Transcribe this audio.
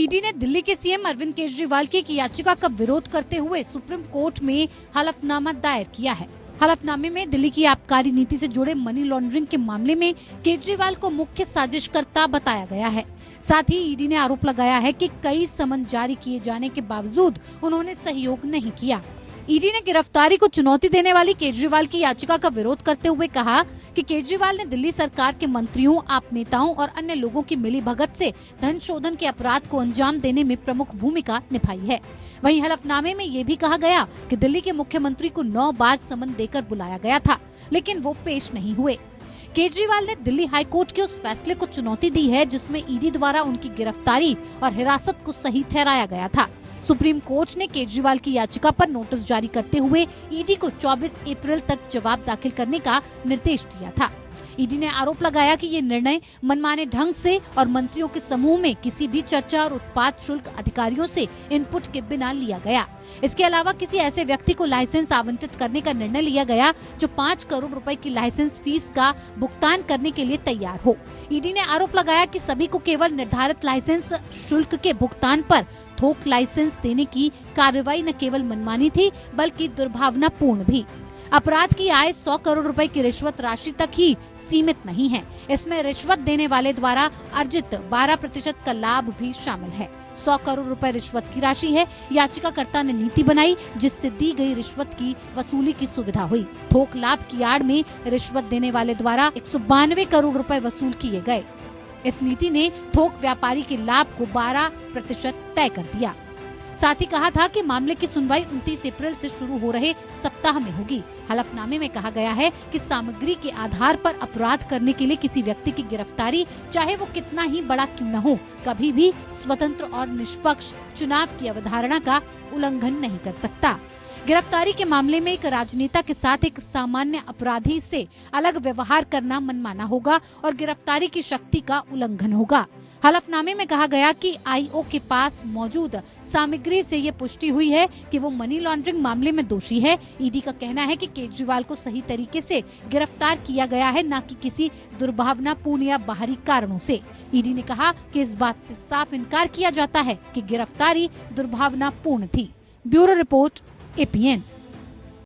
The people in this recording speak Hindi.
ईडी ने दिल्ली के सीएम अरविंद केजरीवाल की एक याचिका का विरोध करते हुए सुप्रीम कोर्ट में हलफनामा दायर किया है। हलफनामे में दिल्ली की आबकारी नीति से जुड़े मनी लॉन्ड्रिंग के मामले में केजरीवाल को मुख्य साजिशकर्ता बताया गया है। साथ ही ईडी ने आरोप लगाया है कि कई समन जारी किए जाने के बावजूद उन्होंने सहयोग नहीं किया। ईडी ने गिरफ्तारी को चुनौती देने वाली केजरीवाल की याचिका का विरोध करते हुए कहा कि केजरीवाल ने दिल्ली सरकार के मंत्रियों, आप नेताओं और अन्य लोगों की मिलीभगत से धन शोधन के अपराध को अंजाम देने में प्रमुख भूमिका निभाई है। वहीं हलफनामे में ये भी कहा गया कि दिल्ली के मुख्यमंत्री को 9 बार समन देकर बुलाया गया था, लेकिन वो पेश नहीं हुए। केजरीवाल ने दिल्ली हाई कोर्ट के उस फैसले को चुनौती दी है जिसमें ईडी द्वारा उनकी गिरफ्तारी और हिरासत को सही ठहराया गया था। सुप्रीम कोर्ट ने केजरीवाल की याचिका पर नोटिस जारी करते हुए ईडी को 24 अप्रैल तक जवाब दाखिल करने का निर्देश दिया था। ईडी ने आरोप लगाया कि ये निर्णय मनमाने ढंग से और मंत्रियों के समूह में किसी भी चर्चा और उत्पाद शुल्क अधिकारियों से इनपुट के बिना लिया गया। इसके अलावा किसी ऐसे व्यक्ति को लाइसेंस आवंटित करने का निर्णय लिया गया जो 5 करोड़ रुपए की लाइसेंस फीस का भुगतान करने के लिए तैयार हो। ईडी ने आरोप लगाया कि सभी को केवल निर्धारित लाइसेंस शुल्क के भुगतान पर थोक लाइसेंस देने की कार्रवाई न केवल मनमानी थी बल्कि दुर्भावनापूर्ण भी। अपराध की आय 100 करोड़ रुपए की रिश्वत राशि तक ही सीमित नहीं है। इसमें रिश्वत देने वाले द्वारा अर्जित 12% का लाभ भी शामिल है। 100 करोड़ रुपए रिश्वत की राशि है। याचिकाकर्ता ने नीति बनाई जिससे दी गई रिश्वत की वसूली की सुविधा हुई। थोक लाभ की आड़ में रिश्वत देने वाले द्वारा 192 करोड़ रुपए वसूल किए गए। इस नीति ने थोक व्यापारी के लाभ को 12% तय कर दिया। साथ ही कहा था कि मामले की सुनवाई 29 अप्रैल से शुरू हो रहे सप्ताह में होगी। हलफनामे में कहा गया है कि सामग्री के आधार पर अपराध करने के लिए किसी व्यक्ति की गिरफ्तारी, चाहे वो कितना ही बड़ा क्यों न हो, कभी भी स्वतंत्र और निष्पक्ष चुनाव की अवधारणा का उल्लंघन नहीं कर सकता। गिरफ्तारी के मामले में एक राजनेता के साथ एक सामान्य अपराधी से अलग व्यवहार करना मनमाना होगा और गिरफ्तारी की शक्ति का उल्लंघन होगा। हलफनामे में कहा गया कि आईओ के पास मौजूद सामग्री से ये पुष्टि हुई है कि वो मनी लॉन्ड्रिंग मामले में दोषी है। ईडी का कहना है कि केजरीवाल को सही तरीके से गिरफ्तार किया गया है, न कि किसी दुर्भावनापूर्ण या बाहरी कारणों से। ईडी ने कहा कि इस बात से साफ इनकार किया जाता है कि गिरफ्तारी दुर्भावनापूर्ण थी। Bureau report, APN।